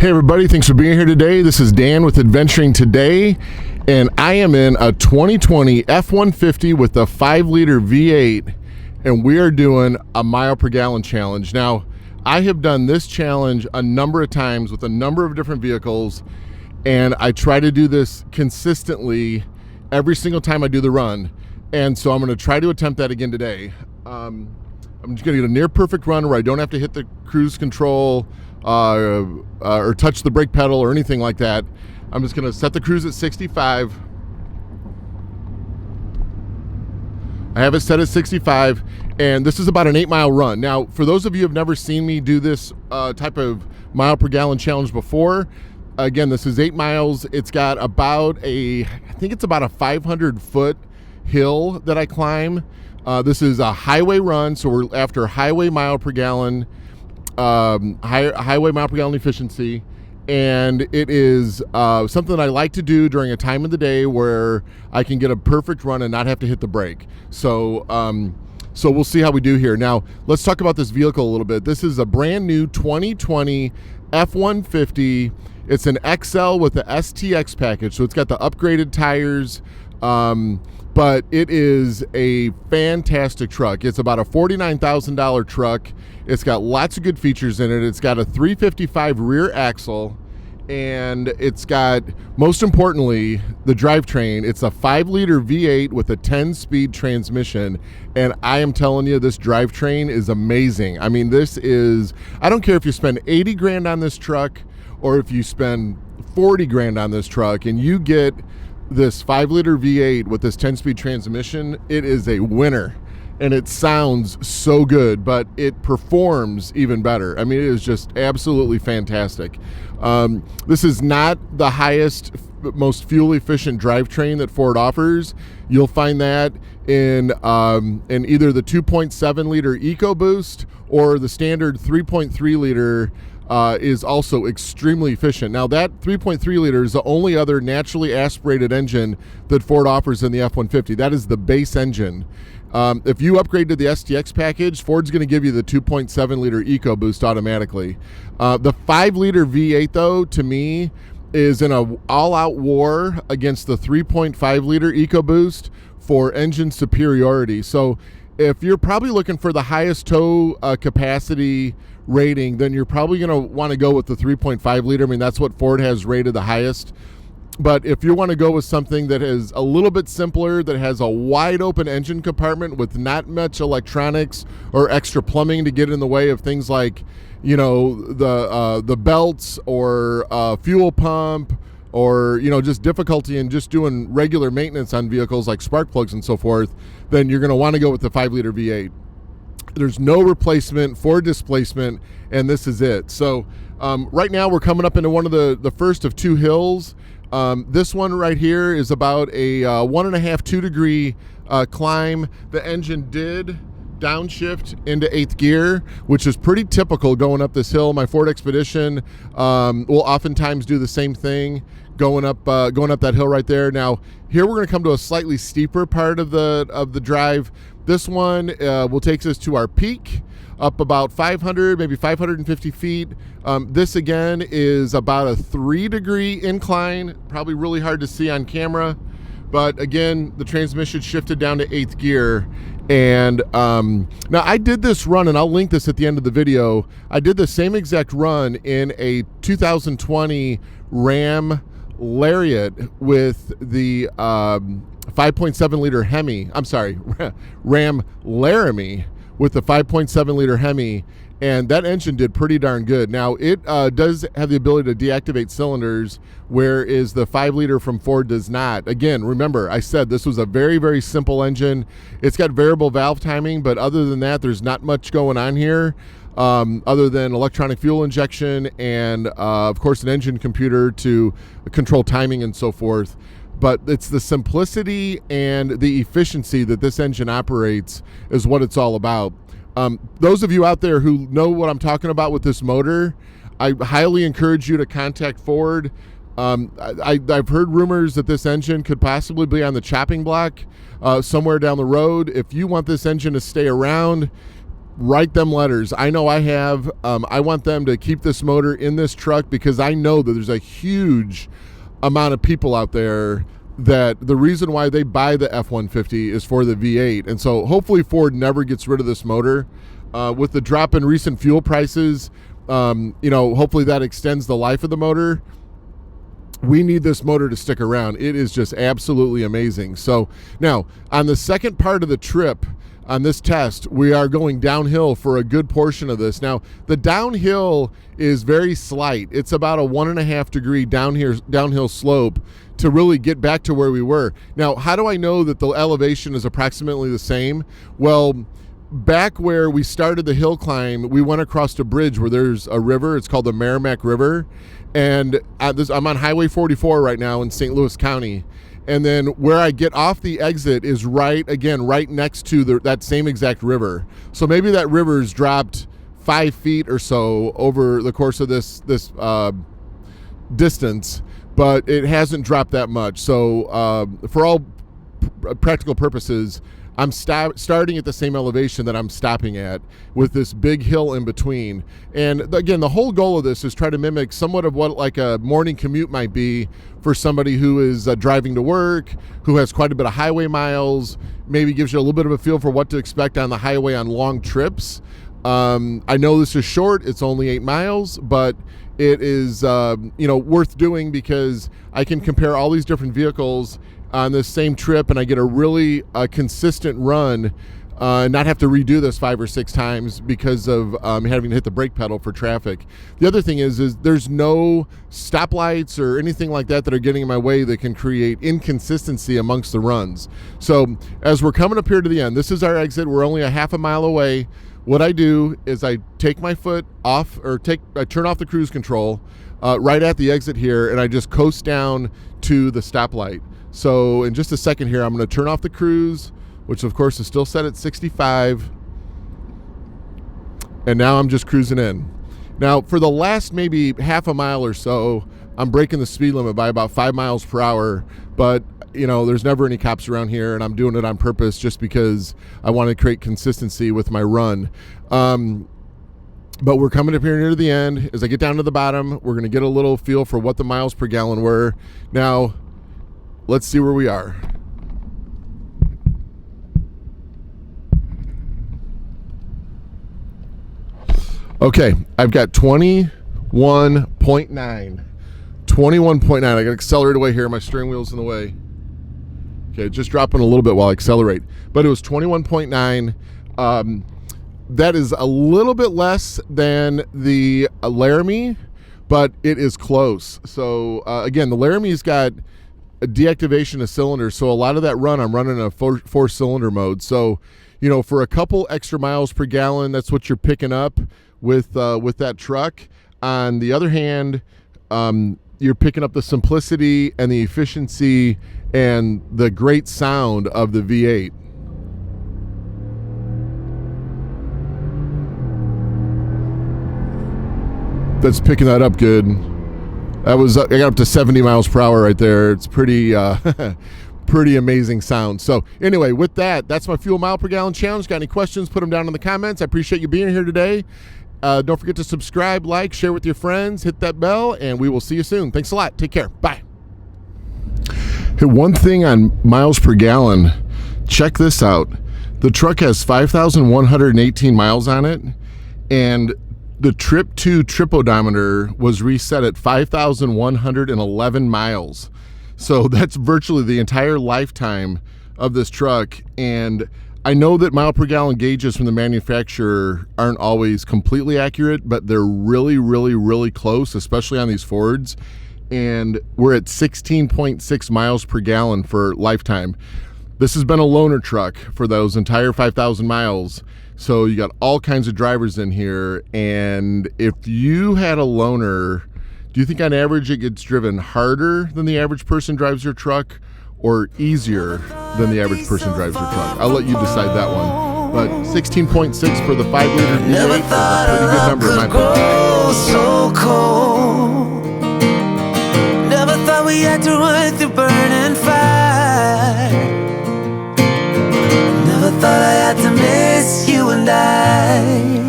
Hey everybody, thanks for being here today. This is Dan with Adventuring Today, and I am in a 2020 F150 with a 5-liter V8, and we are doing a mile per gallon challenge. Now, I have done this challenge a number of times with a number of different vehicles, and I try to do this consistently every single time I do the run, and so I'm going to try to attempt that again today. I'm just going to get a near perfect run where I don't have to hit the cruise control or touch the brake pedal or anything like that. I'm just going to set the cruise at 65. I have it set at 65, and this is about an 8-mile run. Now, for those of you who have never seen me do this type of mile per gallon challenge before, again, this is 8 miles. It's got about I think it's about a 500-foot hill that I climb. This is a highway run, so we're after highway mile per gallon, highway mile per gallon efficiency, and it is something that I like to do during a time of the day where I can get a perfect run and not have to hit the brake. So so we'll see how we do here. Now, let's talk about this vehicle a little bit. This is a brand new 2020 F150. It's an XL with the STX package, so it's got the upgraded tires, but it is a fantastic truck. It's about a $49,000 truck. It's got lots of good features in it. It's got a 355 rear axle, and it's got, most importantly, the drivetrain. It's a 5-liter V8 with a 10-speed transmission, and I am telling you, this drivetrain is amazing. I mean, this is, I don't care if you spend 80 grand on this truck or if you spend 40 grand on this truck and you get this 5-liter V8 with this 10-speed transmission, it is a winner. And it sounds so good, but it performs even better. I mean, it is just absolutely fantastic. This is not the highest, most fuel-efficient drivetrain that Ford offers. You'll find that in either the 2.7-liter EcoBoost or the standard 3.3-liter is also extremely efficient. Now, that 3.3 liter is the only other naturally aspirated engine that Ford offers in the F-150. That is the base engine. If you upgrade to the STX package, Ford's going to give you the 2.7 liter EcoBoost automatically. The 5-liter V8, though, to me, is in an all-out war against the 3.5 liter EcoBoost for engine superiority. So if you're probably looking for the highest tow capacity rating, then you're probably going to want to go with the 3.5 liter. I mean, that's what Ford has rated the highest. But if you want to go with something that is a little bit simpler, that has a wide open engine compartment with not much electronics or extra plumbing to get in the way of things like, you know, the belts or fuel pump, or, you know, just difficulty in just doing regular maintenance on vehicles like spark plugs and so forth, then you're going to want to go with the 5-liter V8. There's no replacement for displacement, and this is it. So right now we're coming up into one of the first of 2 hills. This one right here is about a 1.5–2 degree climb. The engine did downshift into 8th gear, which is pretty typical going up this hill. My Ford Expedition will oftentimes do the same thing, going up that hill right there. Now, here we're going to come to a slightly steeper part of the drive. This one will take us to our peak, up about 500, maybe 550 feet. This again is about a 3-degree incline, probably really hard to see on camera, but again, the transmission shifted down to 8th gear. And now I did this run, and I'll link this at the end of the video. I did the same exact run in a 2020 Ram Lariat with the 5.7 liter Hemi. I'm sorry, Ram Laramie with the 5.7 liter Hemi, and that engine did pretty darn good. Now, it does have the ability to deactivate cylinders, whereas the 5-liter from Ford does not. Again, remember, I said this was a very, very simple engine. It's got variable valve timing, but other than that, there's not much going on here other than electronic fuel injection and, of course, an engine computer to control timing and so forth. But it's the simplicity and the efficiency that this engine operates is what it's all about. Those of you out there who know what I'm talking about with this motor, I highly encourage you to contact Ford. I've heard rumors that this engine could possibly be on the chopping block somewhere down the road. If you want this engine to stay around, write them letters. I know I have. I want them to keep this motor in this truck because I know that there's a huge amount of people out there that the reason why they buy the F-150 is for the V8. And so hopefully Ford never gets rid of this motor. With the drop in recent fuel prices, hopefully that extends the life of the motor. We need this motor to stick around. It is just absolutely amazing. So now on the second part of the trip, on this test, we are going downhill for a good portion of this. Now, the downhill is very slight. It's about a 1.5 degree downhill slope to really get back to where we were. Now, how do I know that the elevation is approximately the same? Well, back where we started the hill climb, we went across a bridge where there's a river. It's called the Merrimack River. And I'm on Highway 44 right now in St. Louis County. And then where I get off the exit is right next to that same exact river. So maybe that river's dropped 5 feet or so over the course of this distance, but it hasn't dropped that much. So for all practical purposes, I'm starting at the same elevation that I'm stopping at with this big hill in between. And again, the whole goal of this is try to mimic somewhat of what like a morning commute might be for somebody who is driving to work, who has quite a bit of highway miles, maybe gives you a little bit of a feel for what to expect on the highway on long trips. I know this is short, it's only 8 miles, but it is worth doing because I can compare all these different vehicles on this same trip, and I get a really consistent run, not have to redo this 5 or 6 times because of having to hit the brake pedal for traffic. The other thing is there's no stoplights or anything like that that are getting in my way that can create inconsistency amongst the runs. So as we're coming up here to the end, this is our exit. We're only a half a mile away. What I do is I take my foot off, or I turn off the cruise control right at the exit here, and I just coast down to the stoplight. So in just a second here, I'm going to turn off the cruise, which of course is still set at 65. And now I'm just cruising in. Now for the last maybe half a mile or so, I'm breaking the speed limit by about 5 miles per hour. But there's never any cops around here, and I'm doing it on purpose just because I want to create consistency with my run. But we're coming up here near the end. As I get down to the bottom, we're going to get a little feel for what the miles per gallon were. Now, let's see where we are. Okay, I've got 21.9. 21.9. I got to accelerate away here. My steering wheel's in the way. Okay, just dropping a little bit while I accelerate. But it was 21.9. That is a little bit less than the Laramie, but it is close. So, again, the Laramie's got a deactivation of cylinders, so a lot of that run I'm running in a four-cylinder mode. So, for a couple extra miles per gallon, that's what you're picking up with that truck. On the other hand, you're picking up the simplicity and the efficiency and the great sound of the V8. That's picking that up good. I got up to 70 miles per hour right there. It's pretty pretty amazing sound. So anyway, with that, that's my fuel mile per gallon challenge. Got any questions, put them down in the comments. I appreciate you being here today. Don't forget to subscribe, like, share with your friends, hit that bell, and we will see you soon. Thanks a lot. Take care. Bye. Hey, one thing on miles per gallon, check this out. The truck has 5,118 miles on it, and the trip to trip odometer was reset at 5,111 miles. So that's virtually the entire lifetime of this truck. And I know that mile per gallon gauges from the manufacturer aren't always completely accurate, but they're really, really, really close, especially on these Fords. And we're at 16.6 miles per gallon for lifetime. This has been a loaner truck for those entire 5,000 miles. So you got all kinds of drivers in here. And if you had a loaner, do you think on average it gets driven harder than the average person drives your truck, or easier than the average person drives your truck? I'll let you decide that one. But 16.6 for the 5-liter V8 is a pretty good number in my opinion. So cold. Never thought we had to run through burning fire. Never thought I had to miss you and I. right.